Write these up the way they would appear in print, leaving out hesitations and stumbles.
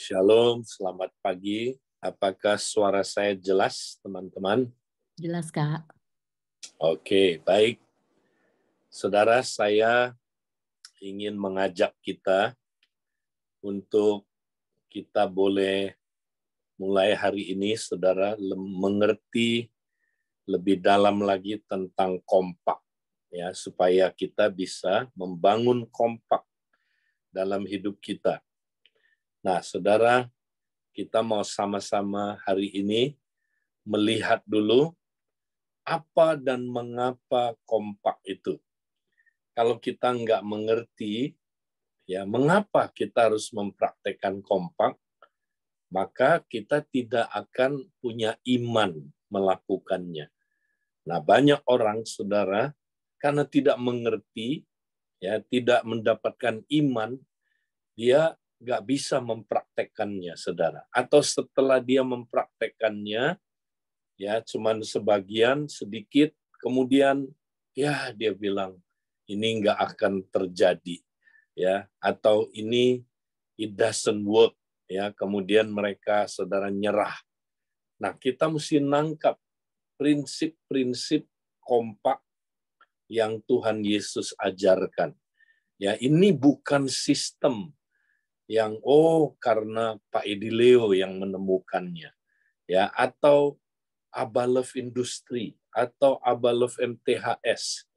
Shalom, selamat pagi. Apakah suara saya jelas, teman-teman? Jelas, Kak. Oke, baik. Saudara, saya ingin mengajak kita untuk kita boleh mulai hari ini, saudara, mengerti lebih dalam lagi tentang kompak, ya, supaya kita bisa membangun kompak dalam hidup kita. Nah, saudara, kita mau sama-sama hari ini melihat dulu apa dan mengapa kompak itu. Kalau kita nggak mengerti, ya mengapa kita harus mempraktekkan kompak, maka kita tidak akan punya iman melakukannya. Nah, banyak orang, saudara, karena tidak mengerti, ya tidak mendapatkan iman, dia nggak bisa mempraktekkannya, saudara. Atau setelah dia mempraktekkannya, ya cuman sebagian sedikit, kemudian ya dia bilang ini nggak akan terjadi, ya, atau ini it doesn't work, ya, kemudian mereka, saudara, nyerah. Nah, kita mesti nangkap prinsip-prinsip kompak yang Tuhan Yesus ajarkan. Ya, ini bukan sistem yang karena Pak Edileo yang menemukannya, ya, atau Abalove Industri, atau Abalove MTHS,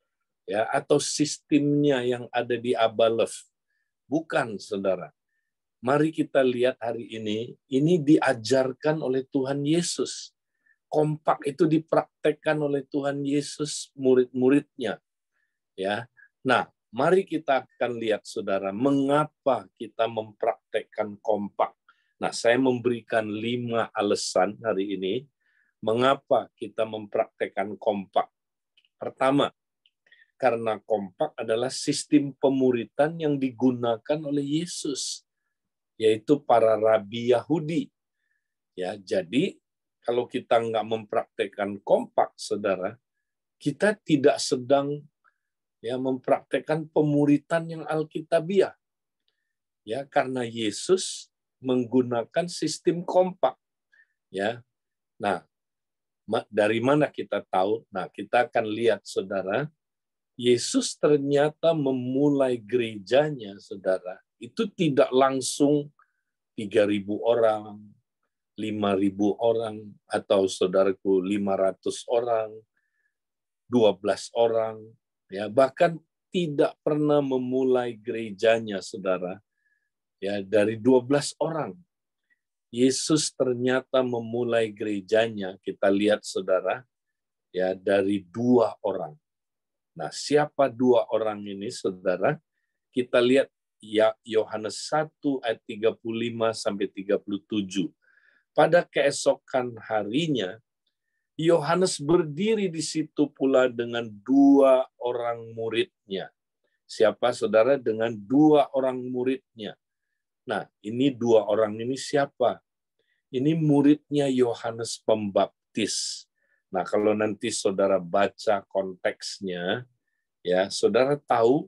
ya, atau sistemnya yang ada di Abalove. Bukan, saudara. Mari kita lihat hari ini diajarkan oleh Tuhan Yesus. Kompak itu dipraktekkan oleh Tuhan Yesus, murid-muridnya. Ya. Nah, mari kita akan lihat, saudara, mengapa kita mempraktekkan kompak. Nah, saya memberikan 5 alasan hari ini mengapa kita mempraktekkan kompak. Pertama, karena kompak adalah sistem pemuritan yang digunakan oleh Yesus, yaitu para rabi Yahudi. Ya, jadi kalau kita nggak mempraktekkan kompak, saudara, kita tidak sedang mempraktekkan pemuritan yang alkitabiah. Ya, karena Yesus menggunakan sistem kompak. Ya. Nah, dari mana kita tahu? Nah, kita akan lihat, saudara, Yesus ternyata memulai gerejanya, saudara, itu tidak langsung 3.000 orang, 5.000 orang, atau saudaraku 500 orang, 12 orang, ya, bahkan tidak pernah memulai gerejanya, saudara, ya, dari 12 orang. Yesus ternyata memulai gerejanya, kita lihat, saudara, ya, dari 2 orang. Nah, siapa 2 orang ini, saudara? Kita lihat ya Yohanes 1 ayat 35 sampai 37. Pada keesokan harinya, Yohanes berdiri di situ pula dengan 2 orang muridnya. Siapa, saudara? Dengan 2 orang muridnya. Nah, ini 2 orang ini siapa? Ini muridnya Yohanes Pembaptis. Nah, kalau nanti saudara baca konteksnya, ya, saudara tahu,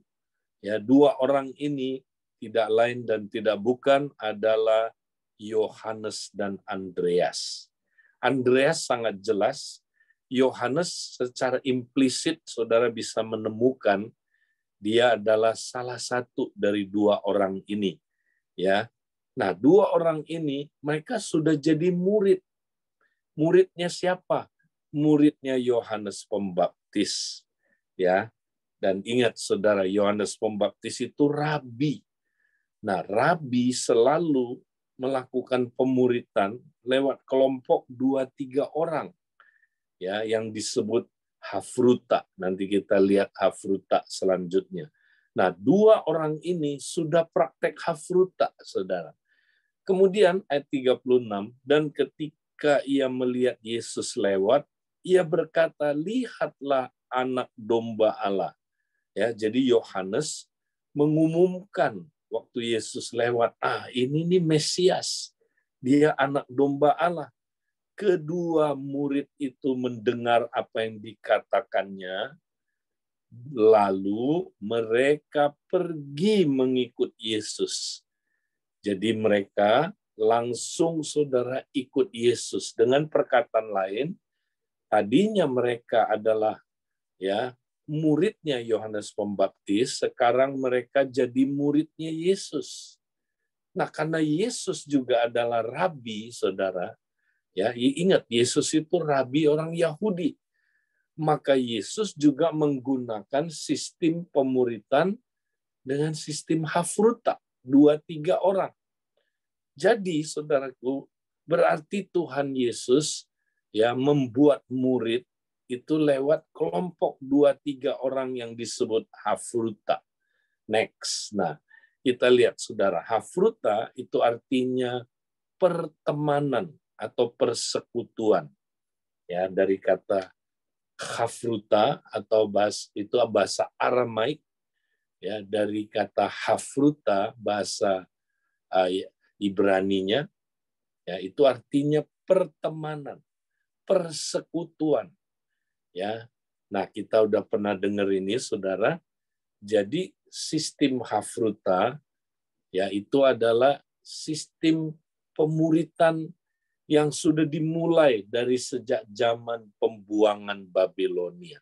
ya, 2 orang ini tidak lain dan tidak bukan adalah Yohanes dan Andreas. Andreas sangat jelas, Yohanes secara implisit saudara bisa menemukan dia adalah salah satu dari 2 orang ini. Ya. Nah, 2 orang ini mereka sudah jadi murid. Muridnya siapa? Muridnya Yohanes Pembaptis. Ya. Dan ingat, saudara, Yohanes Pembaptis itu rabi. Nah, rabi selalu melakukan pemuritan lewat kelompok 2-3 orang, ya, yang disebut hafruta. Nanti kita lihat hafruta selanjutnya. Nah, 2 orang ini sudah praktek hafruta, saudara. Kemudian ayat 36, dan ketika ia melihat Yesus lewat, ia berkata, lihatlah anak domba Allah. Ya, jadi Yohanes mengumumkan waktu Yesus lewat, ini nih Mesias, dia anak domba Allah. Kedua murid itu mendengar apa yang dikatakannya, lalu mereka pergi mengikut Yesus. Jadi mereka langsung saudara ikut Yesus. Dengan perkataan lain, tadinya mereka adalah ya muridnya Yohanes Pembaptis, sekarang mereka jadi muridnya Yesus. Nah, karena Yesus juga adalah rabi, saudara, ya ingat Yesus itu rabi orang Yahudi, maka Yesus juga menggunakan sistem pemuritan dengan sistem hafruta, 2-3 orang. Jadi, saudaraku, berarti Tuhan Yesus ya membuat murid itu lewat kelompok 2-3 orang yang disebut hafruta. Next. Nah, kita lihat saudara, hafruta itu artinya pertemanan atau persekutuan. Ya, dari kata hafruta atau itu bahasa Aramaik, ya, dari kata hafruta bahasa Ibraninya, ya, itu artinya pertemanan, persekutuan. Ya, nah kita udah pernah dengar ini, saudara. Jadi sistem hafruta, ya, itu adalah sistem pemuritan yang sudah dimulai dari sejak zaman pembuangan Babilonia.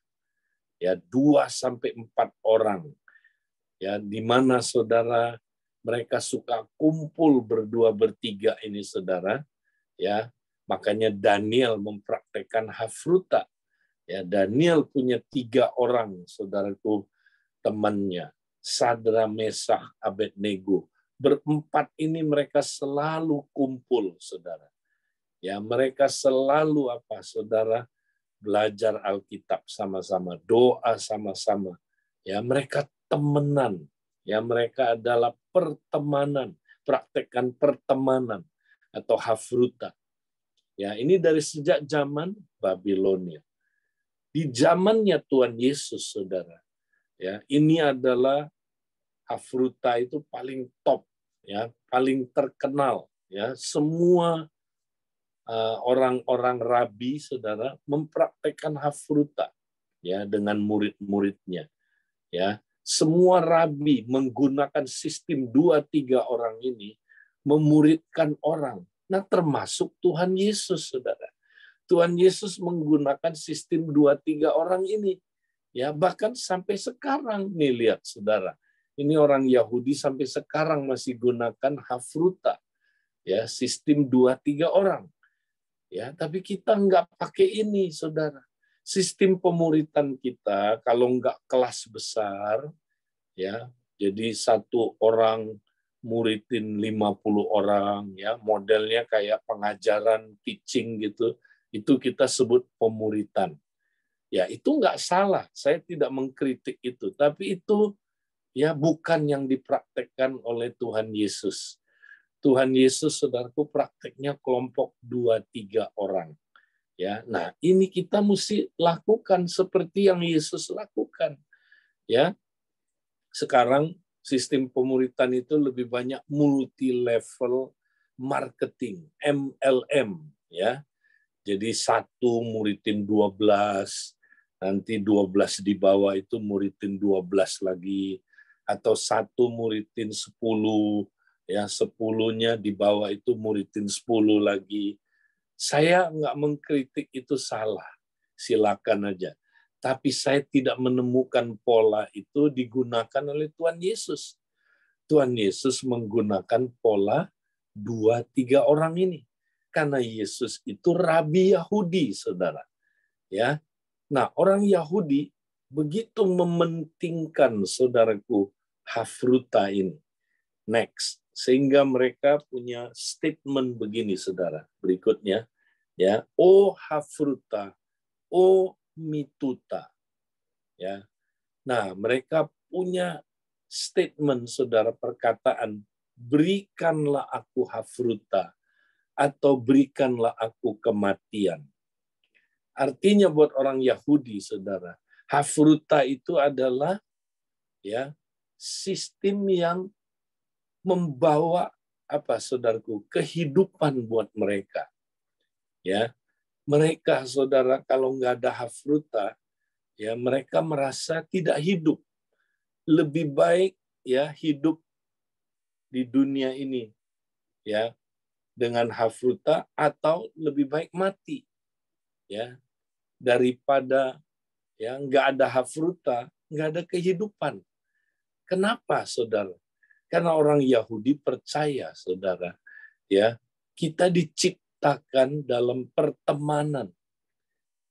Ya, 2-4 orang. Ya, di mana saudara mereka suka kumpul berdua bertiga ini, saudara. Ya, makanya Daniel mempraktekkan hafruta. Ya, Daniel punya 3 orang, saudaraku, temannya, Sadra, Mesakh, Abednego. Berempat ini mereka selalu kumpul, saudara. Ya, mereka selalu apa, saudara? Belajar Alkitab sama-sama, doa sama-sama. Ya, mereka temenan. Ya, mereka adalah pertemanan, praktekkan pertemanan atau hafruta. Ya, ini dari sejak zaman Babilonia. Di zamannya Tuhan Yesus, saudara. Ya, ini adalah hafruta itu paling top, ya, paling terkenal. Ya, semua orang-orang rabi, saudara, mempraktekkan hafruta, ya, dengan murid-muridnya. Ya, semua rabi menggunakan sistem 2-3 orang ini memuridkan orang. Nah, termasuk Tuhan Yesus, saudara. Tuhan Yesus menggunakan sistem 2-3 orang ini. Ya, bahkan sampai sekarang nih, lihat saudara. Ini orang Yahudi sampai sekarang masih gunakan hafruta. Ya, sistem 2-3 orang. Ya, tapi kita nggak pakai ini, saudara. Sistem pemuritan kita kalau nggak kelas besar, ya, jadi satu orang muridin 50 orang, ya, modelnya kayak pengajaran teaching gitu, itu kita sebut pemuritan. Ya, itu nggak salah, saya tidak mengkritik itu, tapi itu ya bukan yang dipraktekkan oleh Tuhan Yesus. Tuhan Yesus, saudaraku, prakteknya kelompok 2-3 orang. Ya, nah ini kita mesti lakukan seperti yang Yesus lakukan. Ya, sekarang sistem pemuritan itu lebih banyak multi level marketing, MLM, ya. Jadi satu muridin 12, nanti 12 di bawah itu muridin 12 lagi, atau satu muridin 10, ya 10-nya di bawah itu muridin 10 lagi. Saya nggak mengkritik itu salah, silakan aja. Tapi saya tidak menemukan pola itu digunakan oleh Tuhan Yesus. Tuhan Yesus menggunakan pola 2-3 orang ini. Karena Yesus itu rabi Yahudi, saudara. Ya, nah orang Yahudi begitu mementingkan, saudaraku, hafruta ini. Next, sehingga mereka punya statement begini, saudara. Berikutnya, ya, o hafruta, o mituta. Ya, nah mereka punya statement, saudara, perkataan, berikanlah aku hafruta, atau berikanlah aku kematian. Artinya buat orang Yahudi, saudara, hafruta itu adalah ya sistem yang membawa apa, saudaraku, kehidupan buat mereka. Ya, mereka, saudara, kalau nggak ada hafruta, ya mereka merasa tidak hidup. Lebih baik ya hidup di dunia ini, ya dengan hafruta atau lebih baik mati, ya, daripada ya nggak ada hafruta, nggak ada kehidupan. Kenapa, saudara? Karena orang Yahudi percaya, saudara, ya, kita diciptakan dalam pertemanan.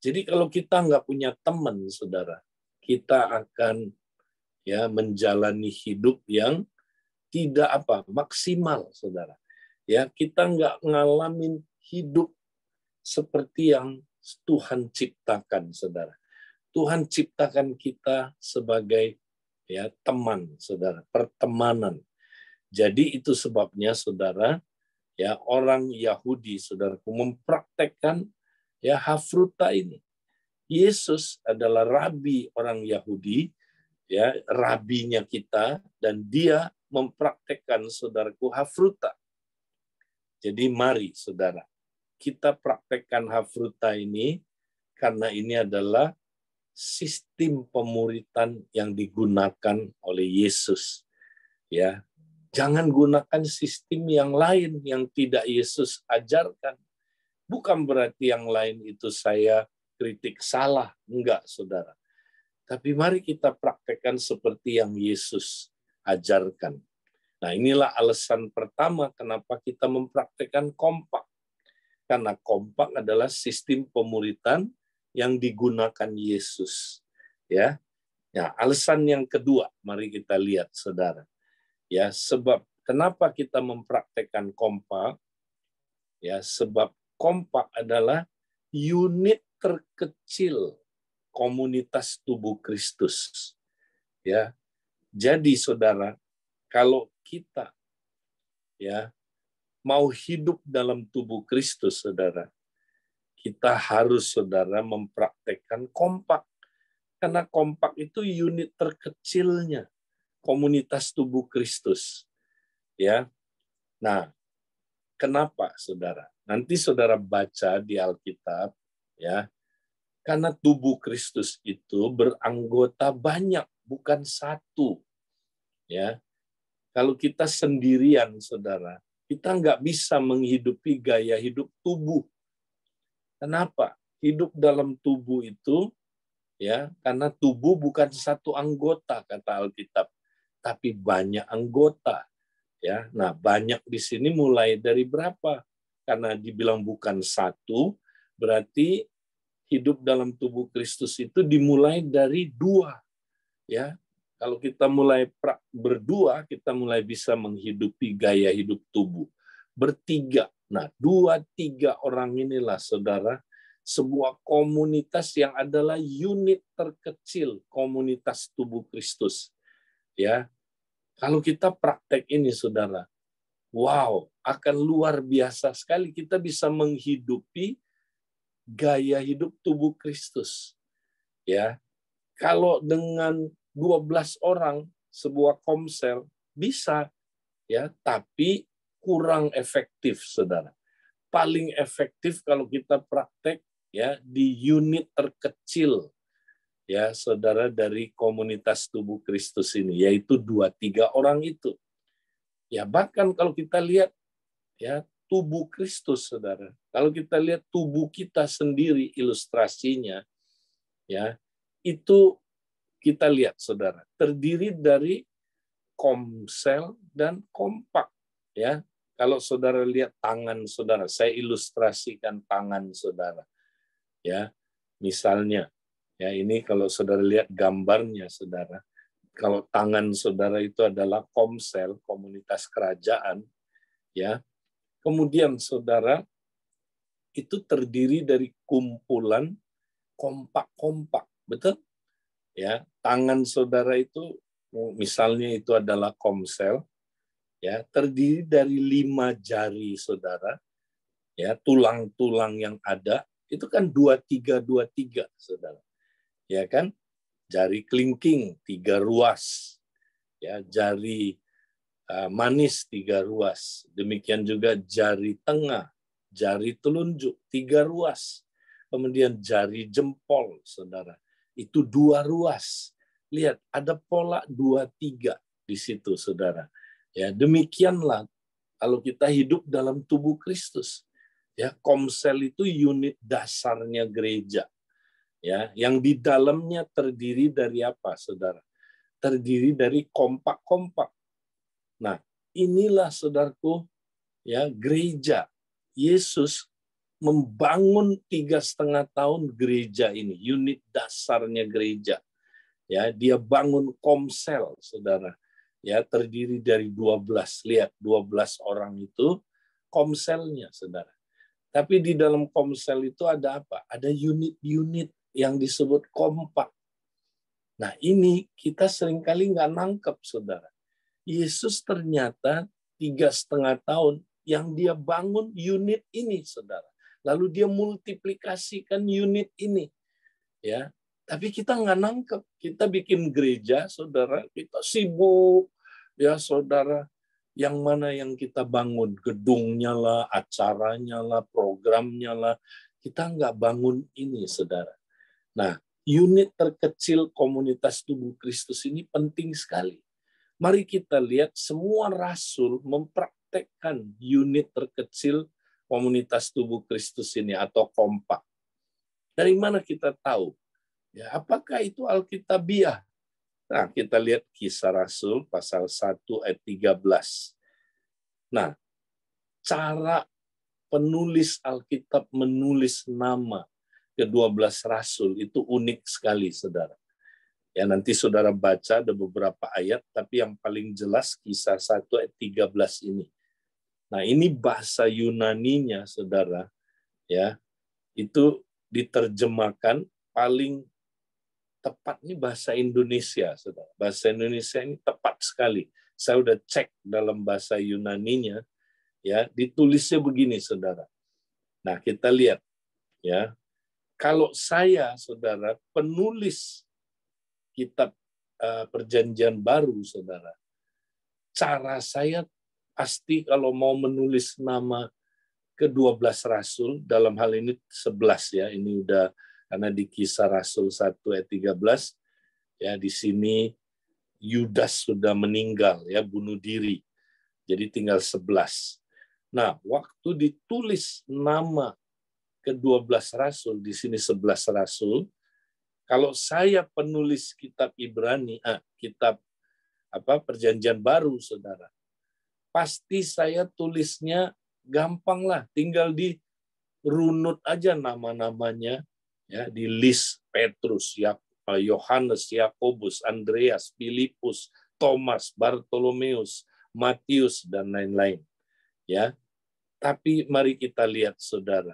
Jadi kalau kita nggak punya teman, saudara, kita akan ya menjalani hidup yang tidak maksimal, saudara. Ya, kita nggak ngalamin hidup seperti yang Tuhan ciptakan, saudara. Tuhan ciptakan kita sebagai ya teman, saudara, pertemanan. Jadi itu sebabnya, saudara, ya orang Yahudi, saudaraku, mempraktekkan ya hafruta ini. Yesus adalah rabi orang Yahudi, ya rabinya kita, dan dia mempraktekkan, saudaraku, hafruta. Jadi mari, saudara, kita praktekkan hafruta ini karena ini adalah sistem pemuritan yang digunakan oleh Yesus. Ya, jangan gunakan sistem yang lain yang tidak Yesus ajarkan. Bukan berarti yang lain itu saya kritik salah, enggak, saudara. Tapi mari kita praktekkan seperti yang Yesus ajarkan. Nah, inilah alasan pertama kenapa kita mempraktekkan kompak. Karena kompak adalah sistem pemuritan yang digunakan Yesus. Ya. Ya, alasan yang kedua, mari kita lihat, saudara. Ya, sebab kenapa kita mempraktekkan kompak? Ya, sebab kompak adalah unit terkecil komunitas tubuh Kristus. Ya. Jadi, saudara, kalau kita ya mau hidup dalam tubuh Kristus, saudara, kita harus, saudara, mempraktekkan kompak. Karena kompak itu unit terkecilnya komunitas tubuh Kristus. Ya. Nah, kenapa, saudara? Nanti saudara baca di Alkitab, ya. Karena tubuh Kristus itu beranggota banyak, bukan satu. Ya. Kalau kita sendirian, saudara, kita nggak bisa menghidupi gaya hidup tubuh. Kenapa? Hidup dalam tubuh itu, ya, karena tubuh bukan satu anggota, kata Alkitab, tapi banyak anggota. Ya, nah banyak di sini mulai dari berapa? Karena dibilang bukan satu, berarti hidup dalam tubuh Kristus itu dimulai dari dua. Ya, kalau kita mulai berdua, kita mulai bisa menghidupi gaya hidup tubuh. Bertiga, nah 2-3 orang inilah, saudara, sebuah komunitas yang adalah unit terkecil komunitas tubuh Kristus. Ya, kalau kita praktek ini, saudara, wow, akan luar biasa sekali kita bisa menghidupi gaya hidup tubuh Kristus. Ya, kalau dengan 12 orang sebuah komsel bisa, ya, tapi kurang efektif, saudara. Paling efektif kalau kita praktek ya di unit terkecil, ya, saudara, dari komunitas tubuh Kristus ini, yaitu 2-3 orang itu. Ya, bahkan kalau kita lihat ya tubuh Kristus, saudara. Kalau kita lihat tubuh kita sendiri, ilustrasinya, ya, itu kita lihat, saudara, terdiri dari komsel dan kompak. Ya, kalau saudara lihat tangan saudara, saya ilustrasikan tangan saudara. Ya, misalnya, ya ini kalau saudara lihat gambarnya, saudara, kalau tangan saudara itu adalah komsel, komunitas kerajaan, ya. Kemudian saudara itu terdiri dari kumpulan kompak-kompak, betul? Ya, tangan saudara itu misalnya itu adalah komsel, ya, terdiri dari 5 jari saudara, ya, tulang-tulang yang ada itu kan 23, saudara, ya kan? Jari kelingking 3 ruas, ya, jari manis 3 ruas, demikian juga jari tengah, jari telunjuk 3 ruas, kemudian jari jempol, saudara, itu 2 ruas. Lihat, ada pola 2-3 di situ, saudara. Ya, demikianlah kalau kita hidup dalam tubuh Kristus. Ya, komsel itu unit dasarnya gereja. Ya, yang di dalamnya terdiri dari apa, Saudara? Terdiri dari kompak-kompak. Nah, inilah saudaraku, ya, gereja. Yesus membangun 3,5 tahun gereja ini, unit dasarnya gereja. Ya, dia bangun komsel, saudara. Ya, terdiri dari 12. Lihat, 12 orang itu komselnya, saudara. Tapi di dalam komsel itu ada apa? Ada unit-unit yang disebut kompak. Nah, ini kita seringkali nggak nangkep, saudara. Yesus ternyata 3,5 tahun yang dia bangun unit ini, saudara. Lalu dia multiplikasikan unit ini, ya. Tapi kita nggak nangkep. Kita bikin gereja, saudara. Kita sibuk, ya, saudara. Yang mana yang kita bangun? Gedungnya lah, acaranya lah, programnya lah. Kita nggak bangun ini, saudara. Nah, unit terkecil komunitas tubuh Kristus ini penting sekali. Mari kita lihat semua rasul mempraktekkan unit terkecil komunitas tubuh Kristus ini atau kompak. Dari mana kita tahu? Ya, apakah itu Alkitabiah? Nah, kita lihat Kisah Rasul pasal 1 ayat 13. Nah, cara penulis Alkitab menulis nama ke-12 rasul itu unik sekali, saudara. Ya, nanti saudara baca ada beberapa ayat, tapi yang paling jelas Kisah 1 ayat 13 ini. Nah, ini bahasa Yunaninya, saudara, ya, itu diterjemahkan paling tepatnya bahasa Indonesia, saudara. Bahasa Indonesia ini tepat sekali. Saya udah cek dalam bahasa Yunaninya, ya, ditulisnya begini, saudara. Nah, kita lihat, ya. Kalau saya, saudara, penulis kitab Perjanjian Baru, saudara, cara saya pasti kalau mau menulis nama ke-12 rasul, dalam hal ini 11, ya, ini udah karena di Kisah Rasul 1 ayat 13, ya, di sini Yudas sudah meninggal, ya, bunuh diri. Jadi tinggal 11. Nah, waktu ditulis nama ke-12 rasul, di sini 11 rasul, kalau saya penulis kitab Ibrani, kitab Perjanjian Baru, saudara, pasti saya tulisnya gampang lah, tinggal di runut aja nama-namanya, ya, di list Petrus, Yohanes, Yakobus, Andreas, Filipus, Thomas, Bartolomeus, Matius, dan lain-lain. Ya, tapi mari kita lihat, saudara,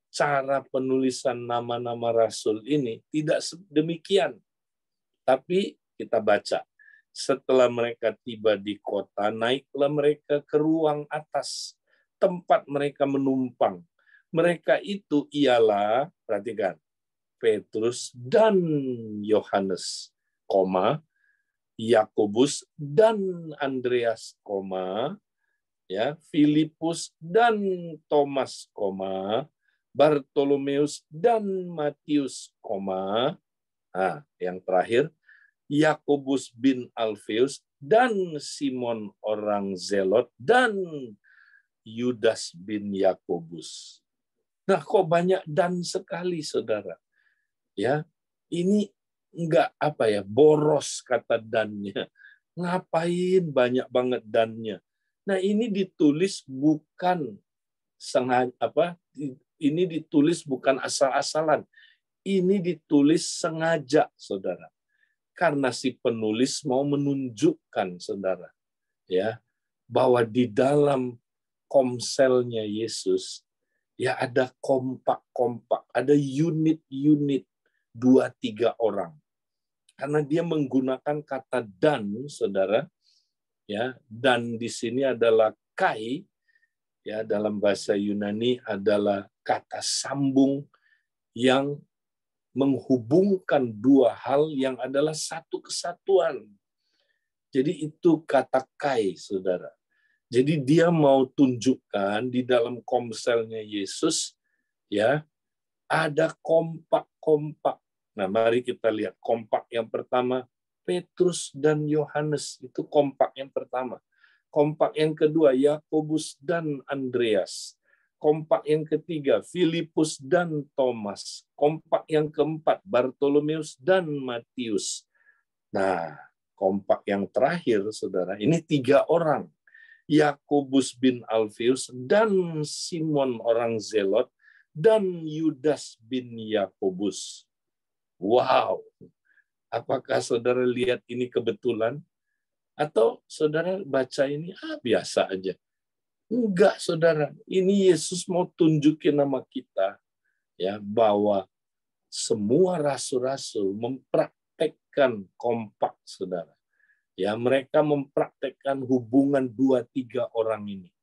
cara penulisan nama-nama rasul ini tidak demikian. Tapi kita baca, setelah mereka tiba di kota, naiklah mereka ke ruang atas, tempat mereka menumpang. Mereka itu ialah, perhatikan, Petrus dan Yohanes, Yakobus dan Andreas, ya, Filipus dan Thomas, Bartolomeus dan Matius, yang terakhir, Yakobus bin Alfeus dan Simon orang Zelot dan Yudas bin Yakobus. Nah, kok banyak dan sekali, saudara? Ya, ini enggak boros kata dannya. Ngapain banyak banget dannya? Nah, ini ditulis bukan sengaja ini ditulis bukan asal-asalan. Ini ditulis sengaja, saudara. Karena si penulis mau menunjukkan, saudara, ya, bahwa di dalam komselnya Yesus, ya, ada kompak-kompak, ada unit-unit 2-3 orang. Karena dia menggunakan kata dan, saudara, ya, dan di sini adalah kai, ya, dalam bahasa Yunani adalah kata sambung yang menghubungkan dua hal yang adalah satu kesatuan. Jadi itu kata kai, saudara. Jadi dia mau tunjukkan di dalam komselnya Yesus, ya, ada kompak-kompak. Nah, mari kita lihat kompak yang pertama, Petrus dan Yohanes, itu kompak yang pertama. Kompak yang kedua, Yakobus dan Andreas. Kompak yang ketiga, Filipus dan Thomas. Kompak yang keempat, Bartolomeus dan Matius. Nah, kompak yang terakhir, saudara, ini 3 orang. Yakobus bin Alfius dan Simon orang Zelot dan Yudas bin Yakobus. Wow, apakah saudara lihat ini kebetulan? Atau saudara baca ini, biasa aja. Enggak, saudara. Ini Yesus mau tunjukin nama kita, ya, bahwa semua rasul-rasul mempraktekkan kompak, saudara. Ya, mereka mempraktekkan hubungan 2-3 orang ini.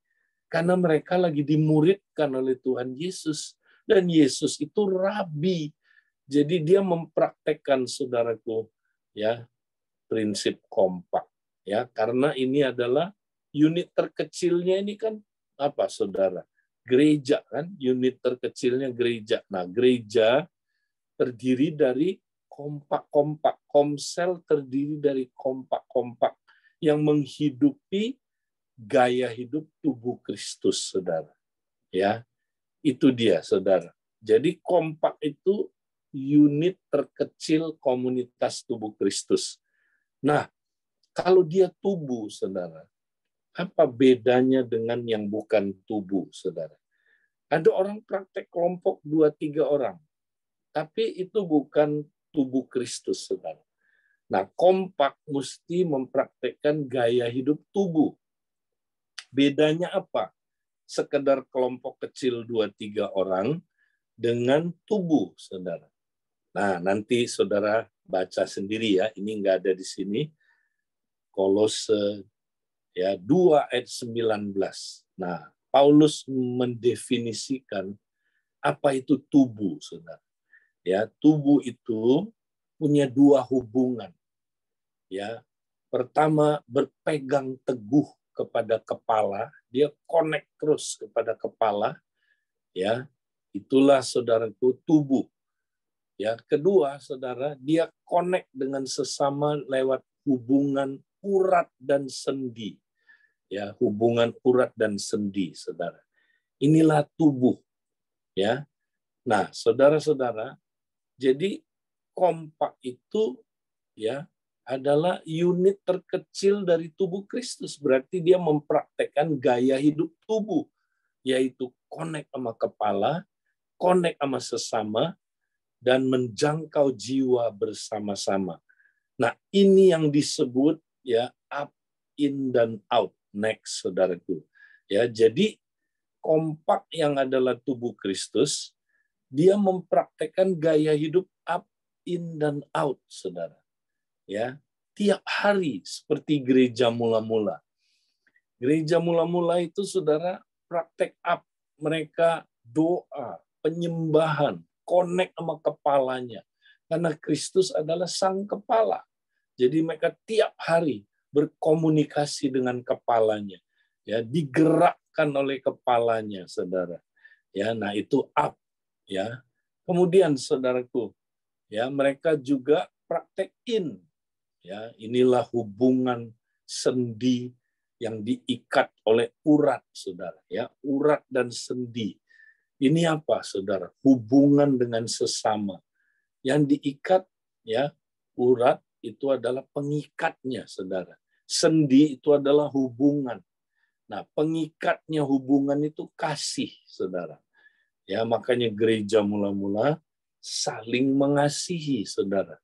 Karena mereka lagi dimuridkan oleh Tuhan Yesus. Dan Yesus itu rabi. Jadi dia mempraktekkan, saudaraku, ya, prinsip kompak. Ya, karena ini adalah unit terkecilnya ini kan apa, saudara? Gereja kan, unit terkecilnya gereja. Nah, gereja terdiri dari kompak-kompak. Komsel terdiri dari kompak-kompak yang menghidupi gaya hidup tubuh Kristus, saudara. Ya, itu dia, saudara. Jadi kompak itu unit terkecil komunitas tubuh Kristus. Nah, kalau dia tubuh, saudara, apa bedanya dengan yang bukan tubuh, saudara? Ada orang praktek kelompok 2-3 orang, tapi itu bukan tubuh Kristus, saudara. Nah, kompak mesti mempraktekkan gaya hidup tubuh. Bedanya apa? Sekedar kelompok kecil 2-3 orang dengan tubuh, saudara. Nah, nanti saudara baca sendiri ya, ini nggak ada di sini. Kolose ya 2 ayat 19. Nah, Paulus mendefinisikan apa itu tubuh, saudara. Ya, tubuh itu punya 2 hubungan. Ya, pertama berpegang teguh kepada kepala, dia connect terus kepada kepala. Ya, itulah saudaraku tubuh. Ya, kedua, saudara, dia connect dengan sesama lewat hubungan urat dan sendi. Ya, hubungan urat dan sendi, saudara. Inilah tubuh. Ya. Nah, saudara-saudara, jadi kompak itu ya adalah unit terkecil dari tubuh Kristus. Berarti dia mempraktekkan gaya hidup tubuh, yaitu connect sama kepala, connect sama sesama, dan menjangkau jiwa bersama-sama. Nah, ini yang disebut ya up, in, dan out. Next, saudaraku. Ya, jadi kompak yang adalah tubuh Kristus, dia mempraktekkan gaya hidup up, in, dan out, saudara. Ya, tiap hari seperti gereja mula-mula. Gereja mula-mula itu, saudara, praktek up. Mereka doa, penyembahan, connect sama kepalanya. Karena Kristus adalah sang kepala. Jadi mereka tiap hari berkomunikasi dengan kepalanya. Ya, digerakkan oleh kepalanya, saudara. Ya, nah itu up. Ya, kemudian, saudaraku, ya mereka juga praktek in. Ya, inilah hubungan sendi yang diikat oleh urat, saudara. Ya, urat dan sendi. Ini apa, saudara? Hubungan dengan sesama. Yang diikat, ya, urat itu adalah pengikatnya, saudara. Sendi itu adalah hubungan. Nah, pengikatnya hubungan itu kasih, saudara. Ya, makanya gereja mula-mula saling mengasihi, saudara.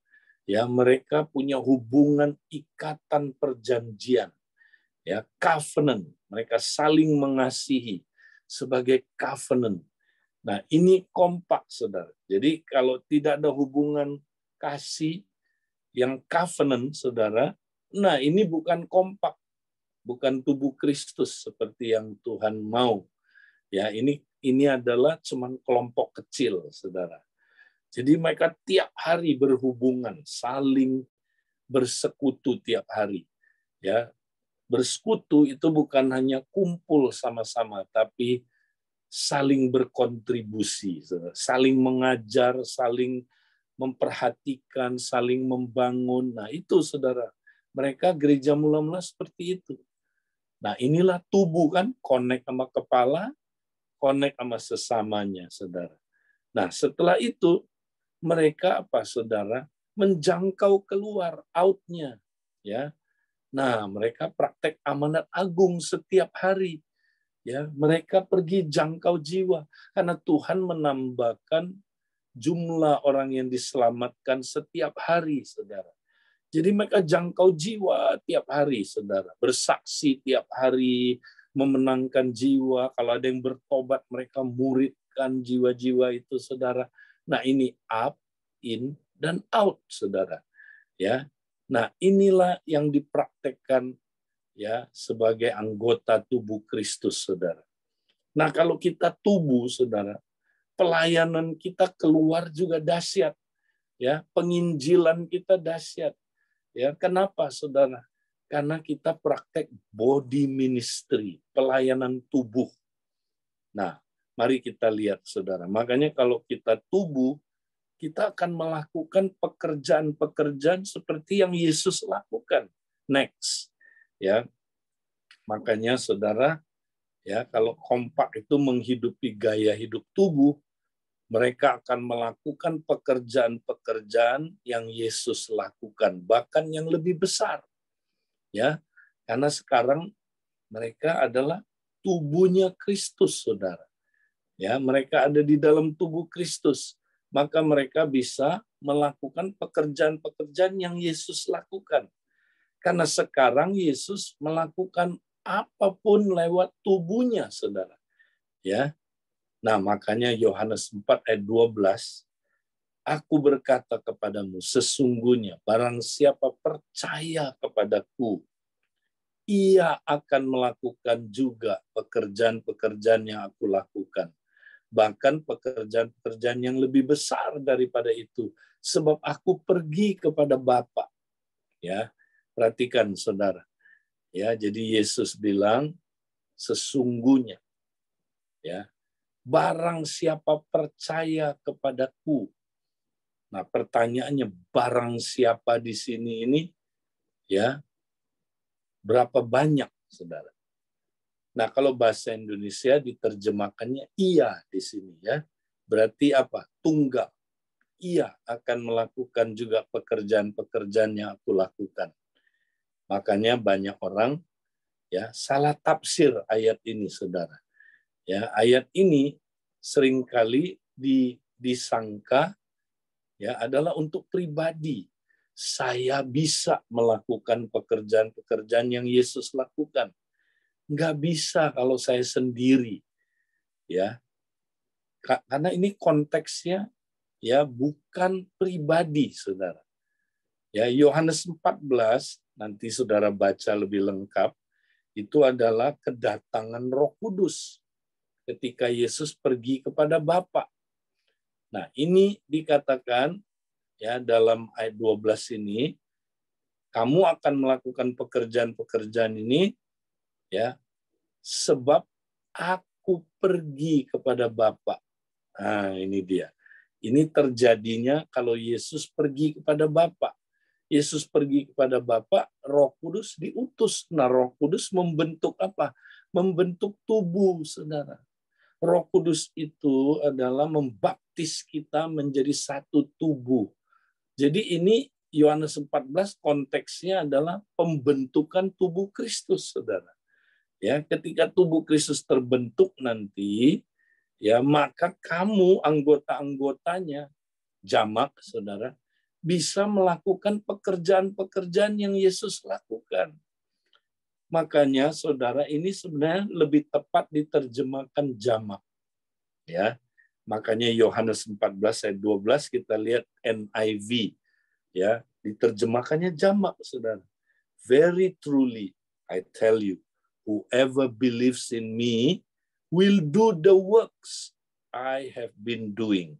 Ya, mereka punya hubungan ikatan perjanjian. Ya, covenant. Mereka saling mengasihi sebagai covenant. Nah, ini kompak, saudara. Jadi kalau tidak ada hubungan kasih yang covenant, saudara, nah ini bukan kompak, bukan tubuh Kristus seperti yang Tuhan mau. Ya, ini adalah cuman kelompok kecil, saudara. Jadi mereka tiap hari berhubungan, saling bersekutu tiap hari. Ya, bersekutu itu bukan hanya kumpul sama-sama, tapi saling berkontribusi, saling mengajar, saling memperhatikan, saling membangun. Nah itu, saudara, mereka gereja mula-mula seperti itu. Nah, inilah tubuh kan, connect sama kepala, connect sama sesamanya, saudara. Nah, setelah itu mereka apa, saudara? Menjangkau keluar, out-nya. Ya. Nah, mereka praktek amanat agung setiap hari. Ya, mereka pergi jangkau jiwa karena Tuhan menambahkan jumlah orang yang diselamatkan setiap hari, saudara. Jadi mereka jangkau jiwa tiap hari, saudara. Bersaksi tiap hari, memenangkan jiwa. Kalau ada yang bertobat, mereka muridkan jiwa-jiwa itu, saudara. Nah, ini up, in, dan out, saudara. Ya. Nah, inilah yang dipraktekkan ya sebagai anggota tubuh Kristus, saudara. Nah, kalau kita tubuh, saudara, pelayanan kita keluar juga dahsyat. Ya, penginjilan kita dahsyat. Ya, kenapa, saudara? Karena kita praktek body ministry, pelayanan tubuh. Nah, mari kita lihat, saudara. Makanya kalau kita tubuh, kita akan melakukan pekerjaan-pekerjaan seperti yang Yesus lakukan. Next, ya. Makanya, saudara, ya, kalau kompak itu menghidupi gaya hidup tubuh, mereka akan melakukan pekerjaan-pekerjaan yang Yesus lakukan, bahkan yang lebih besar. Ya, karena sekarang mereka adalah tubuhnya Kristus, saudara. Ya, mereka ada di dalam tubuh Kristus, maka mereka bisa melakukan pekerjaan-pekerjaan yang Yesus lakukan. Karena sekarang Yesus melakukan apapun lewat tubuhnya, saudara. Ya. Nah, makanya Yohanes 4 ayat 12, aku berkata kepadamu, sesungguhnya barang siapa percaya kepadaku, ia akan melakukan juga pekerjaan-pekerjaan yang aku lakukan. Bahkan pekerjaan-pekerjaan yang lebih besar daripada itu. Sebab aku pergi kepada Bapa. Ya, perhatikan, saudara. Ya, jadi Yesus bilang, sesungguhnya, ya, barang siapa percaya kepadaku. Nah, pertanyaannya, barang siapa di sini ini, ya, berapa banyak, saudara? Nah, kalau bahasa Indonesia diterjemahkannya iya di sini, ya. Berarti apa? Tunggal. Ia akan melakukan juga pekerjaan-pekerjaan yang aku lakukan. Makanya banyak orang ya salah tafsir ayat ini, saudara. Ya, ayat ini seringkali disangka ya adalah untuk pribadi. Saya bisa melakukan pekerjaan-pekerjaan yang Yesus lakukan. Nggak bisa kalau saya sendiri. Ya, karena ini konteksnya ya bukan pribadi, saudara. Ya, Yohanes 14, nanti saudara baca lebih lengkap, itu adalah kedatangan Roh Kudus ketika Yesus pergi kepada Bapa. Nah, ini dikatakan ya dalam ayat 12 ini, kamu akan melakukan pekerjaan-pekerjaan ini ya sebab aku pergi kepada Bapa. Nah, ini dia. Ini terjadinya kalau Yesus pergi kepada Bapa. Yesus pergi kepada Bapa, Roh Kudus diutus. Nah, Roh Kudus membentuk apa? Membentuk tubuh, saudara. Roh Kudus itu adalah membaptis kita menjadi satu tubuh. Jadi ini Yohanes 14 konteksnya adalah pembentukan tubuh Kristus, saudara. Ya, ketika tubuh Kristus terbentuk nanti, ya maka kamu anggota-anggotanya, jamak, saudara, bisa melakukan pekerjaan-pekerjaan yang Yesus lakukan. Makanya, saudara, ini sebenarnya lebih tepat diterjemahkan jamak. Ya, makanya Yohanes 14 ayat 12 kita lihat NIV, ya, diterjemahkannya jamak, saudara. Very truly, I tell you, whoever believes in me will do the works I have been doing.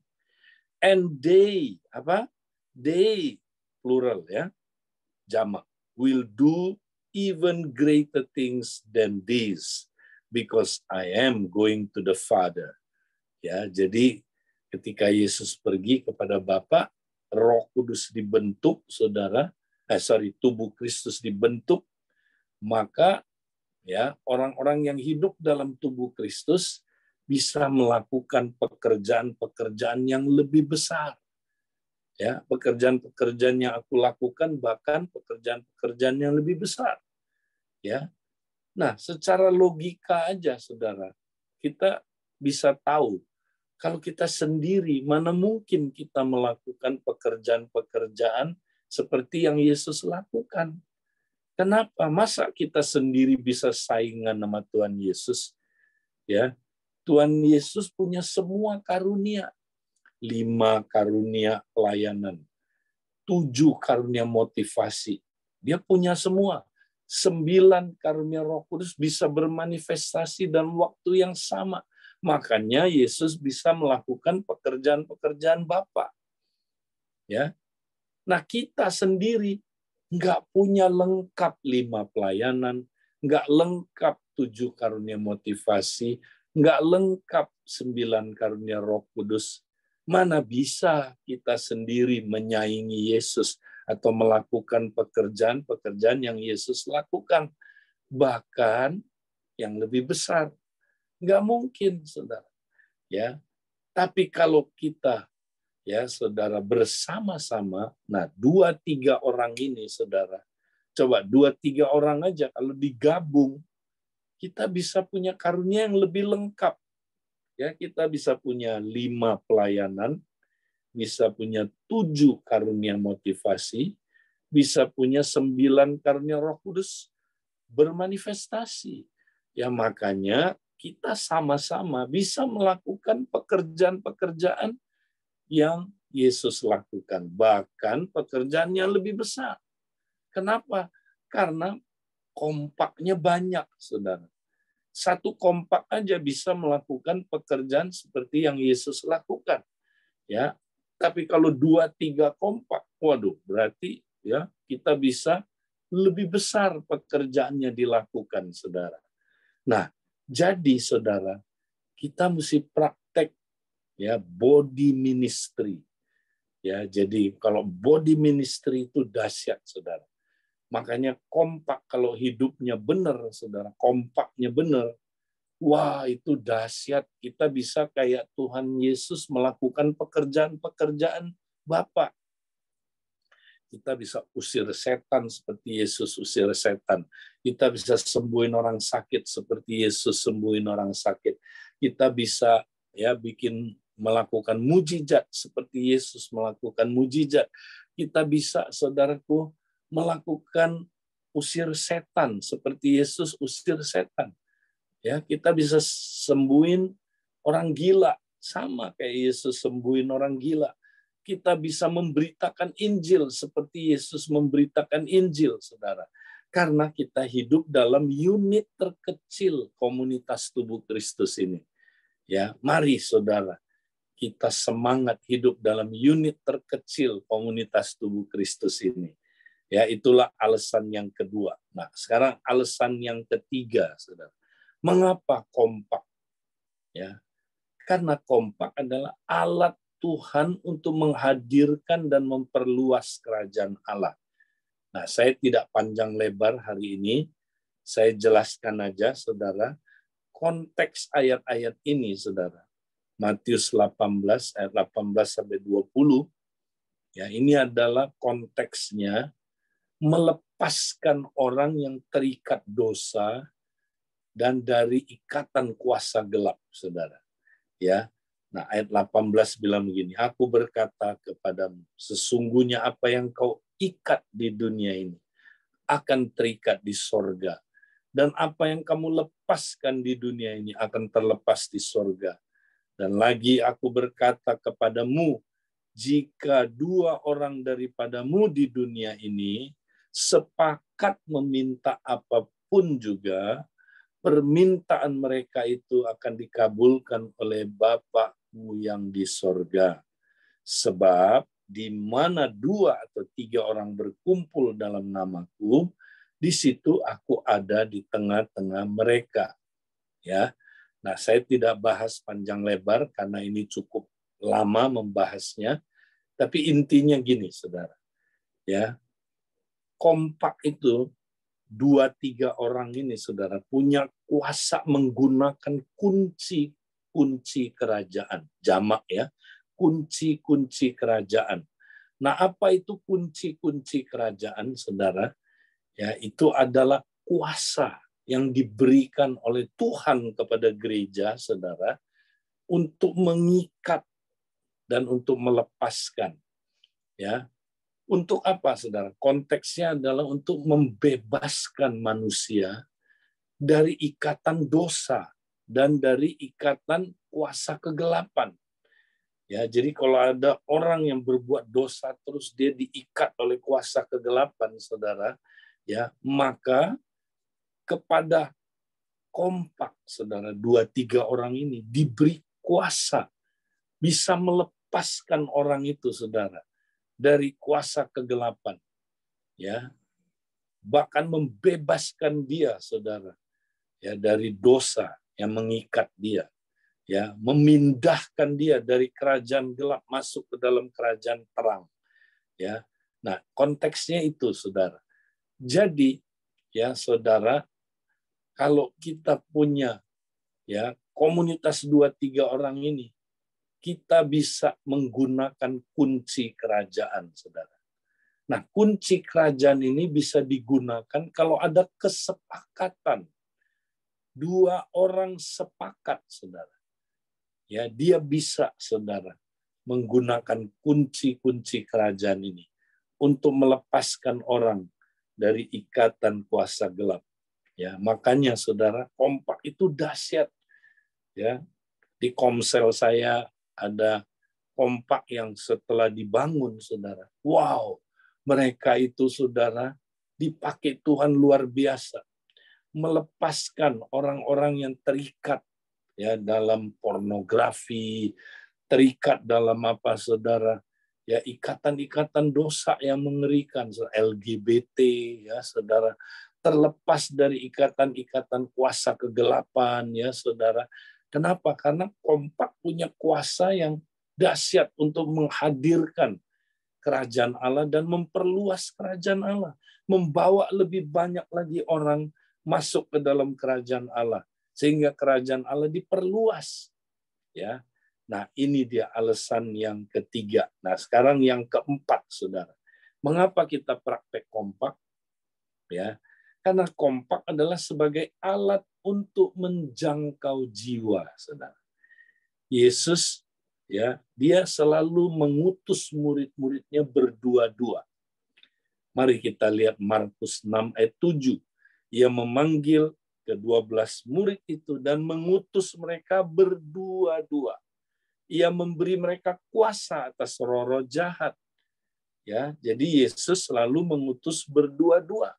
And they, apa? They, plural ya, jamak, will do even greater things than these, because I am going to the Father. Ya, jadi ketika Yesus pergi kepada Bapa, Roh Kudus dibentuk, saudara, tubuh Kristus dibentuk, maka ya, orang-orang yang hidup dalam tubuh Kristus bisa melakukan pekerjaan-pekerjaan yang lebih besar. Ya, pekerjaan-pekerjaan yang aku lakukan bahkan pekerjaan-pekerjaan yang lebih besar. Ya. Nah, secara logika aja Saudara, kita bisa tahu kalau kita sendiri mana mungkin kita melakukan pekerjaan-pekerjaan seperti yang Yesus lakukan. Kenapa? Masa kita sendiri bisa saingan sama Tuhan Yesus? Ya, Tuhan Yesus punya semua karunia. 5 karunia pelayanan, 7 karunia motivasi. Dia punya semua. 9 karunia Roh Kudus bisa bermanifestasi dalam waktu yang sama. Makanya Yesus bisa melakukan pekerjaan-pekerjaan Bapa. Ya. Nah, kita sendiri nggak punya lengkap 5 pelayanan, nggak lengkap 7 karunia motivasi, nggak lengkap 9 karunia Roh Kudus. Mana bisa kita sendiri menyaingi Yesus atau melakukan pekerjaan-pekerjaan yang Yesus lakukan, bahkan yang lebih besar. Nggak mungkin, Saudara. Ya, tapi kalau kita, ya Saudara, bersama-sama, nah 2-3 orang ini, Saudara, coba 2-3 orang aja kalau digabung, kita bisa punya karunia yang lebih lengkap. Ya, kita bisa punya 5 pelayanan, bisa punya 7 karunia motivasi, bisa punya 9 karunia Roh Kudus bermanifestasi. Ya, makanya kita sama-sama bisa melakukan pekerjaan-pekerjaan yang Yesus lakukan, bahkan pekerjaan yang lebih besar. Kenapa? Karena kompaknya banyak, Saudara. Satu kompak aja bisa melakukan pekerjaan seperti yang Yesus lakukan. Ya, tapi kalau 2-3 kompak, waduh, berarti ya kita bisa lebih besar pekerjaannya dilakukan, Saudara. Nah, jadi Saudara, kita mesti praktek ya body ministry. Ya, jadi kalau body ministry itu dahsyat, Saudara. Makanya kompak kalau hidupnya benar, Saudara, kompaknya benar. Wah, itu dahsyat. Kita bisa kayak Tuhan Yesus melakukan pekerjaan-pekerjaan Bapa. Kita bisa usir setan seperti Yesus usir setan. Kita bisa sembuhin orang sakit seperti Yesus sembuhin orang sakit. Kita bisa ya melakukan mujizat seperti Yesus melakukan mujizat. Kita bisa, saudaraku, melakukan usir setan seperti Yesus usir setan. Ya, kita bisa sembuhin orang gila sama kayak Yesus sembuhin orang gila. Kita bisa memberitakan Injil seperti Yesus memberitakan Injil, Saudara. Karena kita hidup dalam unit terkecil komunitas tubuh Kristus ini. Ya, mari Saudara, kita semangat hidup dalam unit terkecil komunitas tubuh Kristus ini. Ya, itulah alasan yang kedua. Nah, sekarang alasan yang ketiga, Saudara. Mengapa kompak? Ya, karena kompak adalah alat Tuhan untuk menghadirkan dan memperluas kerajaan Allah. Nah, saya tidak panjang lebar hari ini, saya jelaskan aja, Saudara, konteks ayat-ayat ini, Saudara. Matius 18 ayat 18 sampai 20. Ya, ini adalah konteksnya melepaskan orang yang terikat dosa dan dari ikatan kuasa gelap, Saudara. Ya. Nah, ayat 18 bilang begini, aku berkata kepadamu, sesungguhnya apa yang kau ikat di dunia ini akan terikat di sorga. Dan apa yang kamu lepaskan di dunia ini akan terlepas di sorga. Dan lagi aku berkata kepadamu, jika 2 orang daripadamu di dunia ini sepakat meminta apapun juga, permintaan mereka itu akan dikabulkan oleh Bapa-Mu yang di sorga. Sebab di mana 2 atau 3 orang berkumpul dalam namaku, di situ aku ada di tengah-tengah mereka. Ya. Nah, saya tidak bahas panjang lebar karena ini cukup lama membahasnya, tapi intinya gini, Saudara. Ya. Kompak itu 2-3 orang ini, saudara, punya kuasa menggunakan kunci-kunci kerajaan. Jamak ya, kunci-kunci kerajaan. Nah, apa itu kunci-kunci kerajaan, saudara? Ya, itu adalah kuasa yang diberikan oleh Tuhan kepada gereja, saudara, untuk mengikat dan untuk melepaskan. Ya, untuk apa, saudara? Konteksnya adalah untuk membebaskan manusia dari ikatan dosa dan dari ikatan kuasa kegelapan. Ya, jadi kalau ada orang yang berbuat dosa terus dia diikat oleh kuasa kegelapan, saudara, ya, maka kepada kompak, saudara, 2-3 orang ini diberi kuasa bisa melepaskan orang itu, saudara, dari kuasa kegelapan, ya, bahkan membebaskan dia, saudara, ya, dari dosa yang mengikat dia, ya, memindahkan dia dari kerajaan gelap masuk ke dalam kerajaan terang, ya. Nah, konteksnya itu, saudara. Jadi, ya, saudara, kalau kita punya, ya, komunitas 2-3 orang ini, kita bisa menggunakan kunci kerajaan, saudara. Nah, kunci kerajaan ini bisa digunakan kalau ada kesepakatan. 2 orang sepakat, saudara. Ya, dia bisa, saudara, menggunakan kunci-kunci kerajaan ini untuk melepaskan orang dari ikatan kuasa gelap. Ya, makanya, saudara, kompak itu dahsyat. Ya, di Komsel saya ada kompak yang setelah dibangun, saudara. Wow, mereka itu, saudara, dipakai Tuhan luar biasa. Melepaskan orang-orang yang terikat, ya, dalam pornografi, terikat dalam apa, saudara, ya, ikatan-ikatan dosa yang mengerikan, LGBT, ya, saudara, terlepas dari ikatan-ikatan kuasa kegelapan, ya, saudara. Kenapa? Karena kompak punya kuasa yang dahsyat untuk menghadirkan kerajaan Allah dan memperluas kerajaan Allah, membawa lebih banyak lagi orang masuk ke dalam kerajaan Allah, sehingga kerajaan Allah diperluas. Ya, nah, ini dia alasan yang ketiga. Nah, sekarang yang keempat, saudara. Mengapa kita praktek kompak? Ya, karena kompak adalah sebagai alat untuk menjangkau jiwa, saudara. Yesus, ya, dia selalu mengutus murid-muridnya berdua-dua. Mari kita lihat Markus 6 ayat 7. Ia memanggil ke-12 murid itu dan mengutus mereka berdua-dua. Ia memberi mereka kuasa atas roh-roh jahat. Ya, jadi Yesus selalu mengutus berdua-dua.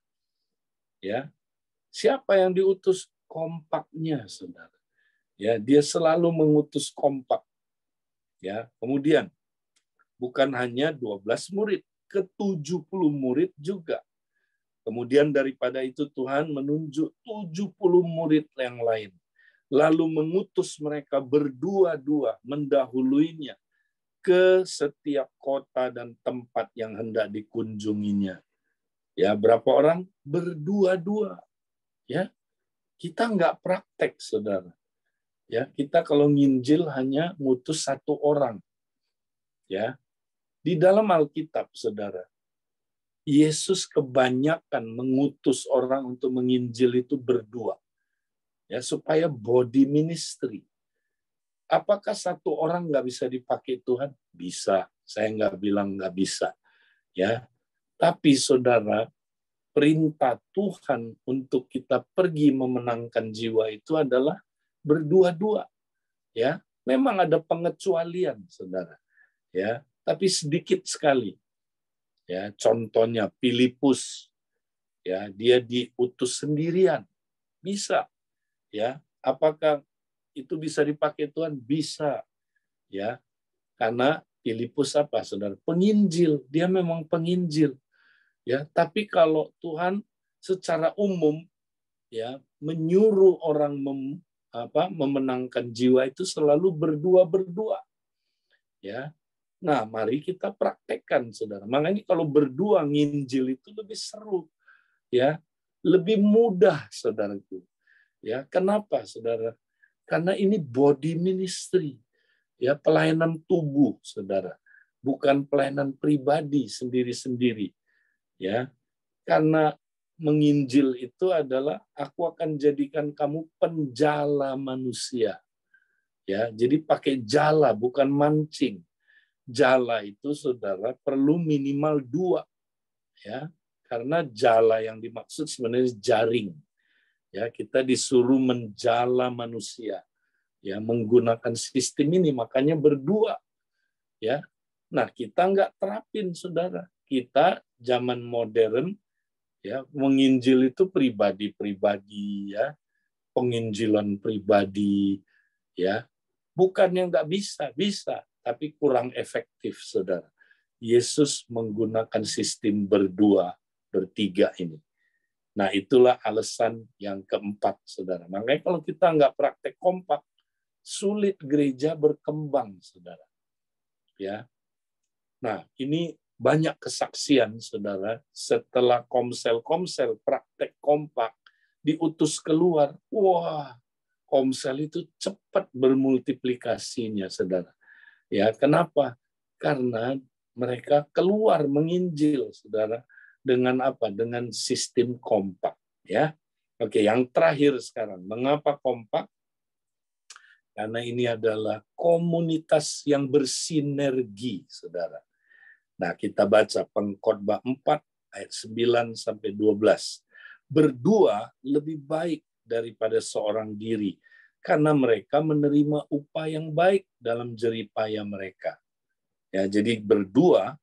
Ya, siapa yang diutus? Kompaknya, saudara. Ya, dia selalu mengutus kompak. Ya, kemudian bukan hanya 12 murid, ke-70 murid juga. Kemudian daripada itu Tuhan menunjuk 70 murid yang lain. Lalu mengutus mereka berdua-dua mendahuluinya ke setiap kota dan tempat yang hendak dikunjunginya. Ya, berapa orang? Berdua-dua. Ya, kita nggak praktek, saudara. Ya, kita kalau nginjil hanya ngutus 1 orang. Ya, di dalam Alkitab, saudara, Yesus kebanyakan mengutus orang untuk menginjil itu berdua. Ya, supaya body ministry. Apakah 1 orang nggak bisa dipakai Tuhan? Bisa. Saya nggak bilang nggak bisa. Ya, tapi saudara, perintah Tuhan untuk kita pergi memenangkan jiwa itu adalah berdua-dua. Ya, memang ada pengecualian, saudara. Ya, tapi sedikit sekali. Ya, contohnya Filipus. Ya, dia diutus sendirian. Bisa. Ya, apakah itu bisa dipakai Tuhan? Bisa. Ya, karena Filipus apa, saudara? Penginjil. Dia memang penginjil. Ya, tapi kalau Tuhan secara umum, ya, menyuruh orang memenangkan jiwa itu selalu berdua-berdua. Ya. Nah, mari kita praktekkan, saudara. Makanya kalau berdua nginjil itu lebih seru. Ya. lebih mudah, saudaraku. Ya, kenapa, saudara? Karena ini body ministry, ya, pelayanan tubuh, saudara, bukan pelayanan pribadi sendiri-sendiri, ya. Karena menginjil itu adalah aku akan jadikan kamu penjala manusia, ya. Jadi pakai jala, bukan mancing. Jala itu, saudara, perlu minimal 2, ya, karena jala yang dimaksud sebenarnya jaring. Ya, kita disuruh menjala manusia, ya, menggunakan sistem ini, makanya berdua, ya. Nah, kita nggak terapin, saudara. Kita zaman modern, ya, menginjil itu pribadi-pribadi, ya, penginjilan pribadi, ya. Bukan yang nggak bisa, bisa, tapi kurang efektif, saudara. Yesus menggunakan sistem berdua, bertiga ini. Nah, itulah alasan yang keempat, saudara. Makanya kalau kita nggak praktek kompak, sulit gereja berkembang, saudara. Ya. Nah, ini banyak kesaksian, saudara. Setelah komsel praktek kompak, diutus keluar, wah, komsel itu cepat bermultiplikasinya, saudara. Ya, kenapa? Karena mereka keluar menginjil, saudara. Dengan apa? Dengan sistem kompak, ya. Oke, yang terakhir sekarang, mengapa kompak? Karena ini adalah komunitas yang bersinergi, saudara. Nah, kita baca Pengkhotbah 4 ayat 9 sampai 12. Berdua lebih baik daripada seorang diri, karena mereka menerima upah yang baik dalam jeripaya mereka. Ya, jadi berdua,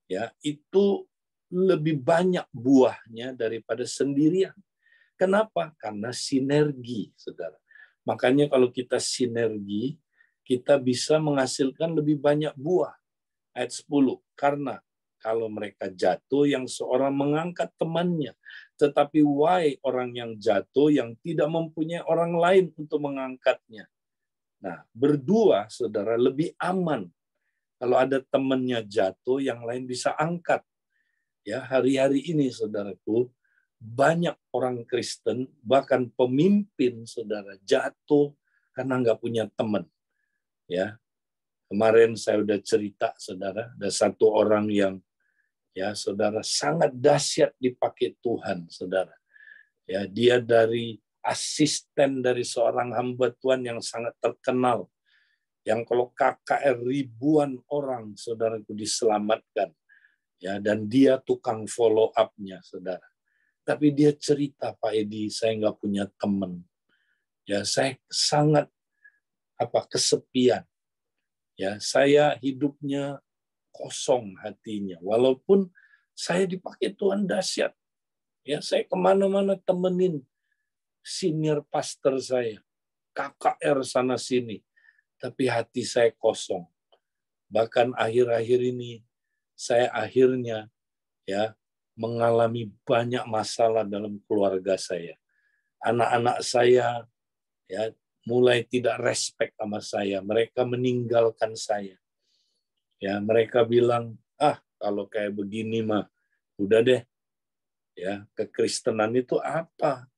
ya, itu lebih banyak buahnya daripada sendirian. Kenapa? Karena sinergi, saudara. Makanya kalau kita sinergi, kita bisa menghasilkan lebih banyak buah. Ayat 10, karena kalau mereka jatuh, yang seorang mengangkat temannya. Tetapi wahai orang yang jatuh, yang tidak mempunyai orang lain untuk mengangkatnya. Nah, berdua, saudara, lebih aman. Kalau ada temannya jatuh, yang lain bisa angkat. Ya, hari-hari ini, saudaraku, banyak orang Kristen, bahkan pemimpin, saudara, jatuh karena nggak punya teman. Ya, kemarin saya udah cerita, saudara, ada satu orang yang, ya, saudara, sangat dahsyat dipakai Tuhan, saudara. Ya, dia dari asisten dari seorang hamba Tuhan yang sangat terkenal, yang kalau KKR ribuan orang, saudaraku, diselamatkan. Ya, dan dia tukang follow up-nya, saudara. Tapi dia cerita, Pak Edi, saya nggak punya teman. Ya, saya sangat kesepian. Ya, saya hidupnya kosong hatinya. Walaupun saya dipakai Tuhan dahsyat. Ya, saya kemana-mana temenin senior pastor saya, KKR sana sini. Tapi hati saya kosong. Bahkan akhir-akhir ini saya akhirnya, ya, mengalami banyak masalah dalam keluarga saya. Anak-anak saya, ya, mulai tidak respect sama saya. Mereka meninggalkan saya. Ya, mereka bilang, kalau kayak begini mah udah deh. Ya, kekristenan itu apa?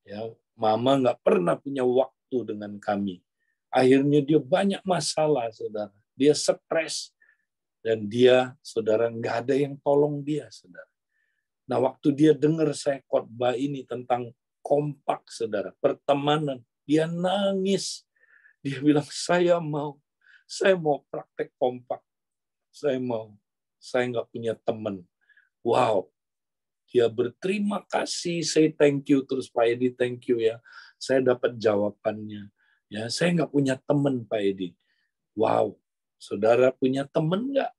Ya, mama nggak pernah punya waktu dengan kami. Akhirnya dia banyak masalah, saudara. Dia stres. Dan dia, saudara, nggak ada yang tolong dia, saudara. Nah, waktu dia dengar saya khotbah ini tentang kompak, saudara, pertemanan, dia nangis. Dia bilang, saya mau praktek kompak. Saya nggak punya teman. Wow, dia berterima kasih, saya thank you, terus Pak Edi thank you ya. Saya dapat jawabannya. Ya, saya nggak punya teman, Pak Edi. Wow, saudara punya teman nggak?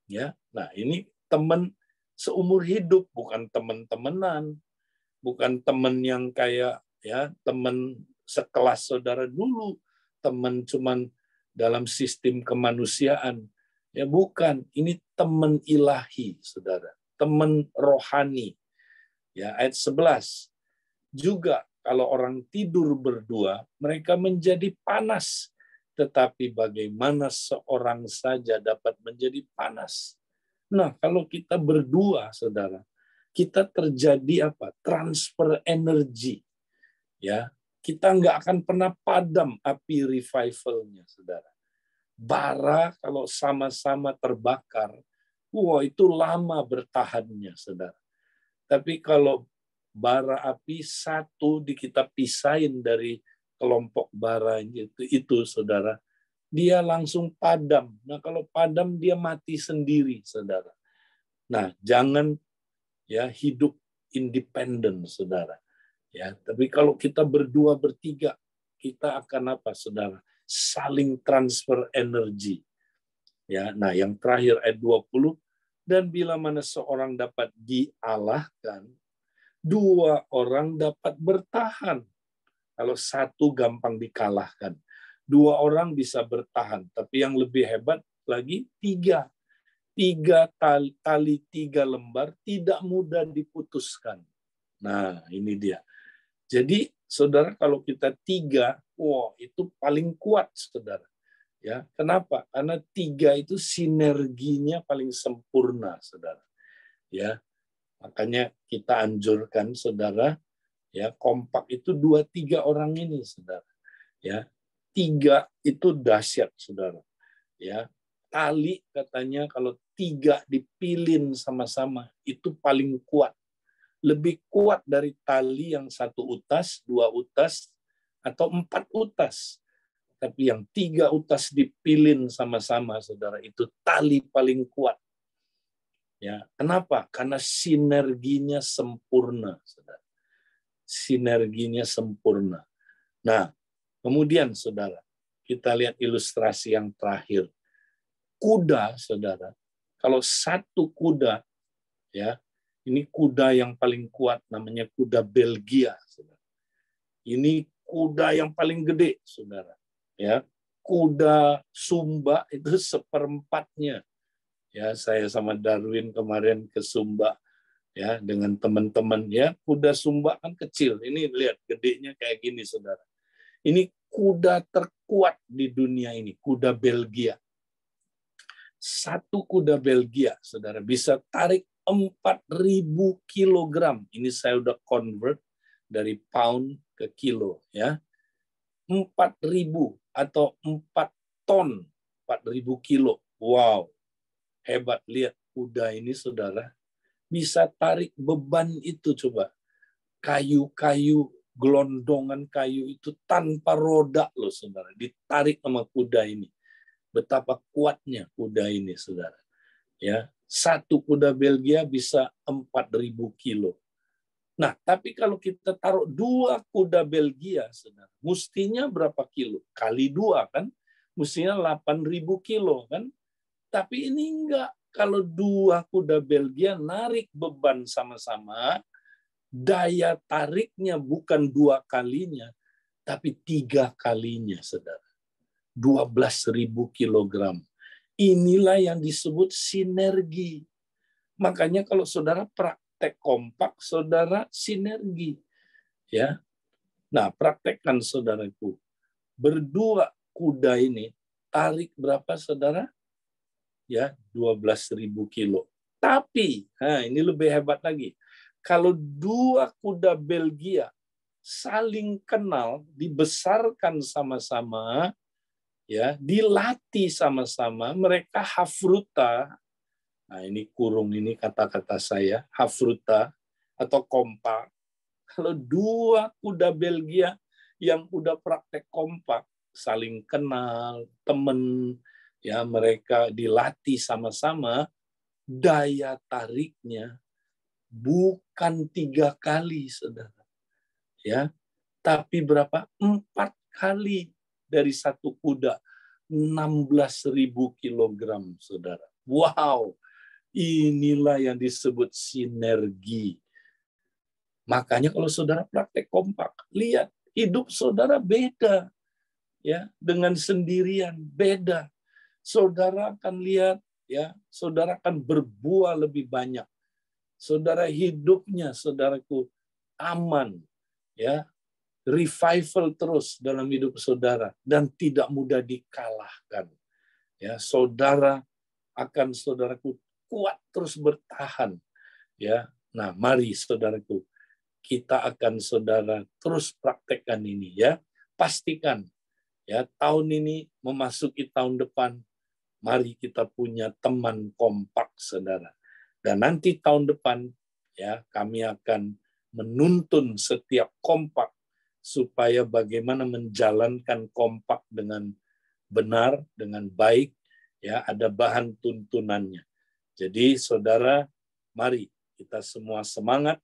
Ya, nah ini teman seumur hidup, bukan teman-temanan, bukan teman yang kayak, ya, teman sekelas saudara dulu, teman cuman dalam sistem kemanusiaan. Ya, bukan, ini teman ilahi, saudara, teman rohani. Ya, ayat 11. Juga kalau orang tidur berdua, mereka menjadi panas. Tetapi bagaimana seorang saja dapat menjadi panas? Nah, kalau kita berdua, saudara, kita terjadi apa? Transfer energi. Ya, kita nggak akan pernah padam api revivalnya, saudara. Bara kalau sama-sama terbakar, wah itu lama bertahannya, saudara. Tapi kalau bara api satu kita pisahin dari kelompok bara itu, saudara, dia langsung padam. Nah, kalau padam dia mati sendiri, saudara. Nah, jangan ya hidup independen, saudara. Ya, tapi kalau kita berdua bertiga, kita akan apa, saudara? Saling transfer energi. Ya, nah yang terakhir ayat 20, dan bila mana seorang dapat dialahkan, dua orang dapat bertahan. Kalau satu gampang dikalahkan, dua orang bisa bertahan. Tapi yang lebih hebat lagi, tiga. Tiga tali 3 lembar tidak mudah diputuskan. Nah, ini dia. Jadi, saudara, kalau kita 3, wow, itu paling kuat, saudara. Ya, kenapa? Karena 3 itu sinerginya paling sempurna, saudara. Ya, makanya kita anjurkan, saudara, ya kompak itu 2-3 orang ini, saudara. Ya, 3 itu dahsyat, saudara. Ya, tali katanya kalau 3 dipilin sama-sama itu paling kuat. Lebih kuat dari tali yang 1 utas, 2 utas, atau 4 utas. Tapi yang 3 utas dipilin sama-sama, saudara, itu tali paling kuat. Ya, kenapa? Karena sinerginya sempurna, saudara. Sinerginya sempurna. Nah, kemudian, saudara, kita lihat ilustrasi yang terakhir. Kuda, saudara, kalau 1 kuda, ya, ini kuda yang paling kuat, namanya kuda Belgia. Saudara. Ini kuda yang paling gede, saudara. Ya, kuda Sumba itu 1/4-nya. Ya, saya sama Darwin kemarin ke Sumba, ya, dengan teman-teman. Ya, kuda Sumba kan kecil. Ini lihat gedenya kayak gini, saudara. Ini kuda terkuat di dunia ini, kuda Belgia. 1 kuda Belgia, saudara, bisa tarik 4.000 kilogram. Ini saya udah convert dari pound ke kilo, ya. 4.000 atau 4 ton, 4.000 kilo. Wow, hebat. Lihat kuda ini, saudara, bisa tarik beban itu, coba. Kayu-kayu, gelondongan kayu itu tanpa roda loh, saudara. Ditarik sama kuda ini. Betapa kuatnya kuda ini, saudara. Ya, 1 kuda Belgia bisa 4.000 kilo. Nah, tapi kalau kita taruh 2 kuda Belgia, saudara, mestinya berapa kilo? Kali 2 kan? Mestinya 8.000 kilo kan? Tapi ini enggak. Kalau 2 kuda Belgia narik beban sama-sama, daya tariknya bukan 2 kalinya, tapi 3 kalinya, saudara. 12.000 kilogram. Inilah yang disebut sinergi. Makanya kalau saudara praktek kompak, saudara sinergi. Ya. Nah, praktekkan, saudaraku. Berdua kuda ini tarik berapa, saudara? Ya, 12.000 kilo. Tapi, ini lebih hebat lagi. Kalau 2 kuda Belgia saling kenal, dibesarkan sama-sama, ya, dilatih sama-sama, mereka hafruta. Nah, ini kurung ini kata-kata saya, hafruta atau kompak. Kalau 2 kuda Belgia yang udah praktek kompak, saling kenal, temen, ya, mereka dilatih sama-sama, daya tariknya bukan 3 kali, saudara. Ya, tapi berapa? 4 kali dari 1 kuda. 16.000 kilogram, saudara. Wow, inilah yang disebut sinergi. Makanya kalau saudara praktek kompak, lihat hidup saudara beda, ya, dengan sendirian beda. Saudara akan lihat, ya, saudara akan berbuah lebih banyak. Saudara hidupnya, saudaraku, aman, ya, revival terus dalam hidup saudara dan tidak mudah dikalahkan. Ya, saudara akan, saudaraku, kuat terus bertahan, ya, Nah, mari saudaraku, kita akan saudara terus praktekkan ini ya. Pastikan ya, tahun ini memasuki tahun depan, mari kita punya teman kompak, saudara. Dan nanti tahun depan ya, kami akan menuntun setiap kompak supaya bagaimana menjalankan kompak dengan benar, dengan baik, ya, ada bahan tuntunannya. Jadi saudara, mari kita semua semangat,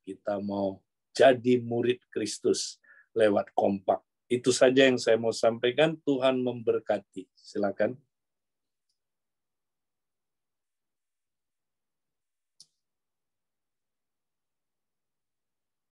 kita mau jadi murid Kristus lewat kompak. Itu saja yang saya mau sampaikan. Tuhan memberkati. Silakan.